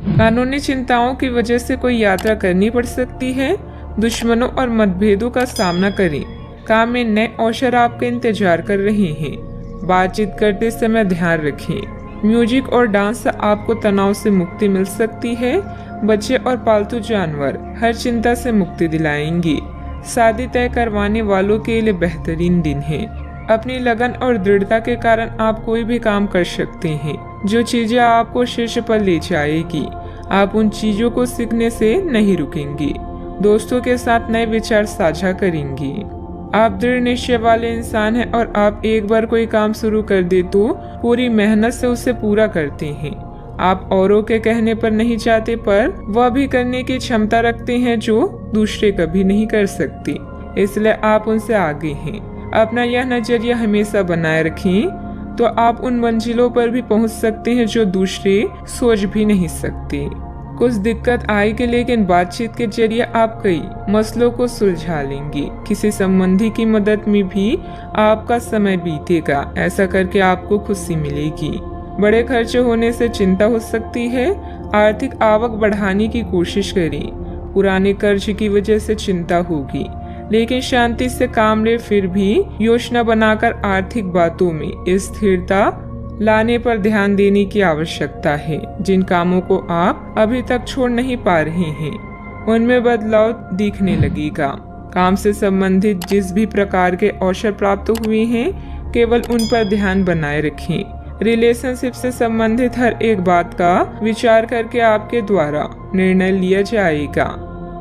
कानूनी चिंताओं की वजह से कोई यात्रा करनी पड़ सकती है। दुश्मनों और मतभेदों का सामना करें। काम में नए अवसर आपका इंतजार कर रहे हैं। बातचीत करते समय ध्यान रखें। म्यूजिक और डांस से आपको तनाव से मुक्ति मिल सकती है। बच्चे और पालतू जानवर हर चिंता से मुक्ति दिलाएंगे। शादी तय करवाने वालों के लिए बेहतरीन दिन है। अपनी लगन और दृढ़ता के कारण आप कोई भी काम कर सकते हैं, जो चीजें आपको शीर्ष पर ले जाएगी। आप उन चीजों को सीखने से नहीं रुकेंगे। दोस्तों के साथ नए विचार साझा करेंगे। आप दृढ़ निश्चय वाले इंसान हैं और आप एक बार कोई काम शुरू कर दे तो पूरी मेहनत से उसे पूरा करते हैं। आप औरों के कहने पर नहीं जाते, पर वह भी करने की क्षमता रखते हैं जो दूसरे कभी नहीं कर सकते, इसलिए आप उनसे आगे हैं। अपना यह नजरिया हमेशा बनाए रखें तो आप उन मंजिलों पर भी पहुंच सकते हैं जो दूसरे सोच भी नहीं सकते। कुछ दिक्कत आएगी, लेकिन बातचीत के जरिए आप कई मसलों को सुलझा लेंगे। किसी संबंधी की मदद में भी आपका समय बीतेगा। ऐसा करके आपको खुशी मिलेगी। बड़े खर्च होने से चिंता हो सकती है। आर्थिक आवक बढ़ाने की कोशिश करें। पुराने कर्ज की वजह से चिंता होगी, लेकिन शांति से काम ले। फिर भी योजना बनाकर आर्थिक बातों में स्थिरता लाने पर ध्यान देने की आवश्यकता है। जिन कामों को आप अभी तक छोड़ नहीं पा रहे हैं, उनमें बदलाव दिखने लगेगा। काम से संबंधित जिस भी प्रकार के अवसर प्राप्त हुए हैं, केवल उन पर ध्यान बनाए रखें। रिलेशनशिप से संबंधित हर एक बात का विचार करके आपके द्वारा निर्णय लिया जाएगा।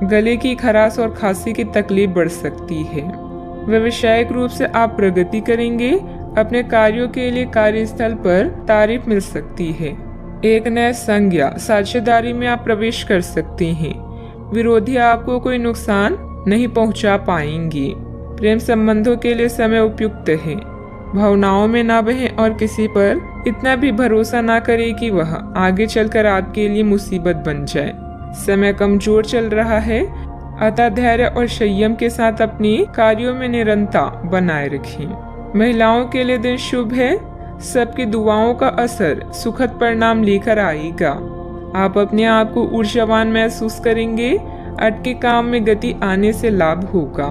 गले की खराश और खांसी की तकलीफ बढ़ सकती है। व्यावसायिक रूप से आप प्रगति करेंगे। अपने कार्यों के लिए कार्यस्थल पर तारीफ मिल सकती है। एक नए संघ या साझेदारी में आप प्रवेश कर सकते हैं। विरोधी आपको कोई नुकसान नहीं पहुंचा पाएंगे। प्रेम संबंधों के लिए समय उपयुक्त है। भावनाओं में ना बहें और किसी पर इतना भी भरोसा ना करें कि वह आगे चलकर आपके लिए मुसीबत बन जाए। समय कमजोर चल रहा है, अतः धैर्य और संयम के साथ अपने कार्यों में निरंतरता बनाए रखें। महिलाओं के लिए दिन शुभ है। सबकी दुआओं का असर सुखद परिणाम लेकर आएगा। आप अपने आप को ऊर्जावान महसूस करेंगे। अटके काम में गति आने से लाभ होगा।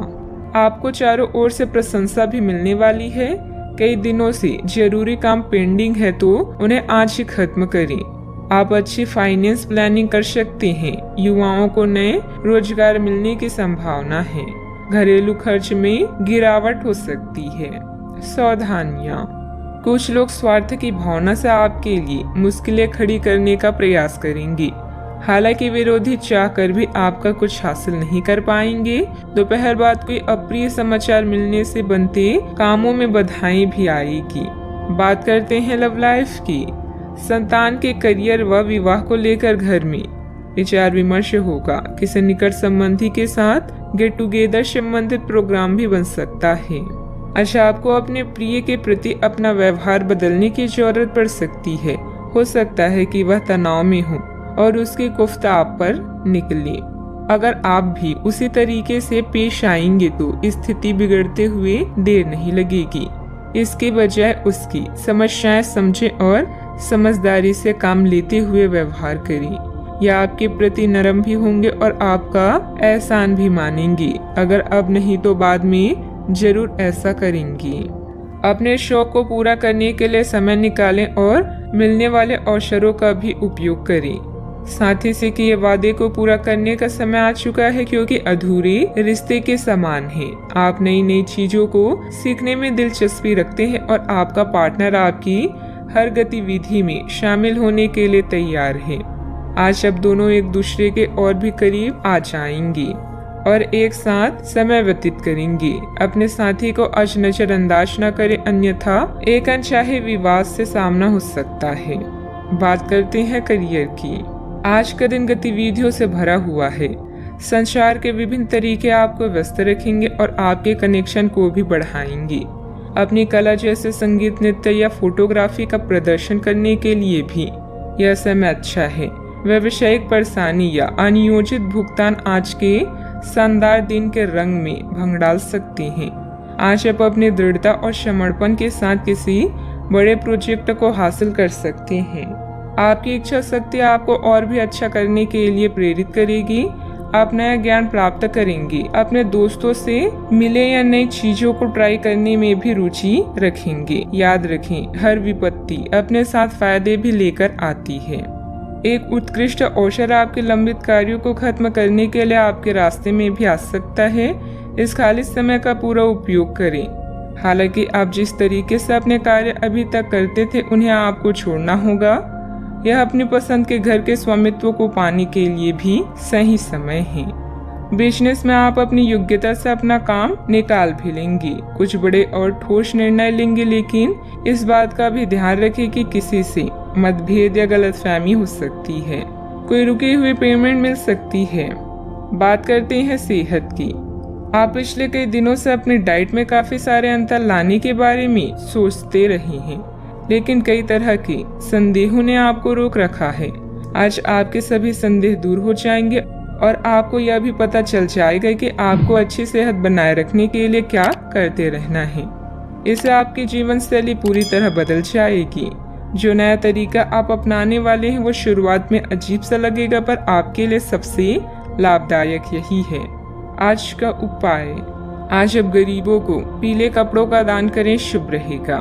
आपको चारों ओर से प्रशंसा भी मिलने वाली है। कई दिनों से जरूरी काम पेंडिंग है तो उन्हें आज ही खत्म करें। आप अच्छी फाइनेंस प्लानिंग कर सकते हैं। युवाओं को नए रोजगार मिलने की संभावना है। घरेलू खर्च में गिरावट हो सकती है। सावधानियां। कुछ लोग स्वार्थ की भावना से आपके लिए मुश्किलें खड़ी करने का प्रयास करेंगे। हालांकि विरोधी चाहकर भी आपका कुछ हासिल नहीं कर पाएंगे। दोपहर बाद कोई अप्रिय समाचार मिलने से बनते कामों में बाधाएं भी आएगी। बात करते हैं लव लाइफ की। संतान के करियर व विवाह को लेकर घर में विचार विमर्श होगा। किसी निकट संबंधी के साथ गेट टुगेदर संबंधित प्रोग्राम भी बन सकता है। अच्छा, आपको अपने प्रिय के प्रति अपना व्यवहार बदलने की जरूरत पड़ सकती है। हो सकता है कि वह तनाव में हो और उसकी गुफ्त आप पर निकले। अगर आप भी उसी तरीके से पेश आएंगे तो स्थिति बिगड़ते हुए देर नहीं लगेगी। इसके बजाय उसकी समस्याएं समझें और समझदारी से काम लेते हुए व्यवहार करें। यह आपके प्रति नरम भी होंगे और आपका एहसान भी मानेंगे। अगर अब नहीं तो बाद में जरूर ऐसा करेंगी। अपने शौक को पूरा करने के लिए समय निकालें और मिलने वाले अवसरों का भी उपयोग करें। साथी से किए वादे को पूरा करने का समय आ चुका है, क्योंकि अधूरे रिश्ते के समान है। आप नई नई चीजों को सीखने में दिलचस्पी रखते हैं और आपका पार्टनर आपकी हर गतिविधि में शामिल होने के लिए तैयार है। आज अब दोनों एक दूसरे के और भी करीब आ जाएंगे और एक साथ समय व्यतीत करेंगे। अपने साथी को आज नजरअंदाज न करें, अन्यथा एक अनचाहे विवाद से सामना हो सकता है। बात करते हैं करियर की। आज का दिन गतिविधियों से भरा हुआ है। संचार के विभिन्न तरीके आपको व्यस्त रखेंगे और आपके कनेक्शन को भी बढ़ाएंगे। अपनी कला जैसे संगीत, नृत्य या फोटोग्राफी का प्रदर्शन करने के लिए भी यह समय अच्छा है। व्यावसायिक परेशानी या अनियोजित भुगतान आज के शानदार दिन के रंग में भंग डाल सकते हैं। आज आप अपनी दृढ़ता और समर्पण के साथ किसी बड़े प्रोजेक्ट को हासिल कर सकते हैं। आपकी इच्छा शक्ति आपको और भी अच्छा करने के लिए प्रेरित करेगी। आप नया ज्ञान प्राप्त करेंगे। अपने दोस्तों से मिले या नई चीजों को ट्राई करने में भी रुचि रखेंगे। याद रखें, हर विपत्ति अपने साथ फायदे भी लेकर आती है। एक उत्कृष्ट अवसर आपके लंबित कार्यों को खत्म करने के लिए आपके रास्ते में भी आ सकता है। इस खाली समय का पूरा उपयोग करें। हालांकि आप जिस तरीके से अपने कार्य अभी तक करते थे उन्हें आपको छोड़ना होगा। यह अपनी पसंद के घर के स्वामित्व को पाने के लिए भी सही समय है। बिजनेस में आप अपनी योग्यता से अपना काम निकाल भी लेंगे। कुछ बड़े और ठोस निर्णय लेंगे, लेकिन इस बात का भी ध्यान रखें कि किसी से मतभेद या गलतफहमी हो सकती है। कोई रुकी हुई पेमेंट मिल सकती है। बात करते हैं सेहत की। आप पिछले कई दिनों से अपनी डाइट में काफी सारे अंतर लाने के बारे में सोचते रहे हैं, लेकिन कई तरह के संदेहों ने आपको रोक रखा है। आज आपके सभी संदेह दूर हो जाएंगे और आपको यह भी पता चल जाएगा कि आपको अच्छी सेहत बनाए रखने के लिए क्या करते रहना है। इससे आपकी जीवन शैली पूरी तरह बदल जाएगी। जो नया तरीका आप अपनाने वाले हैं वो शुरुआत में अजीब सा लगेगा, पर आपके लिए सबसे लाभदायक यही है। आज का उपाय, आज अब गरीबों को पीले कपड़ों का दान करें, शुभ रहेगा।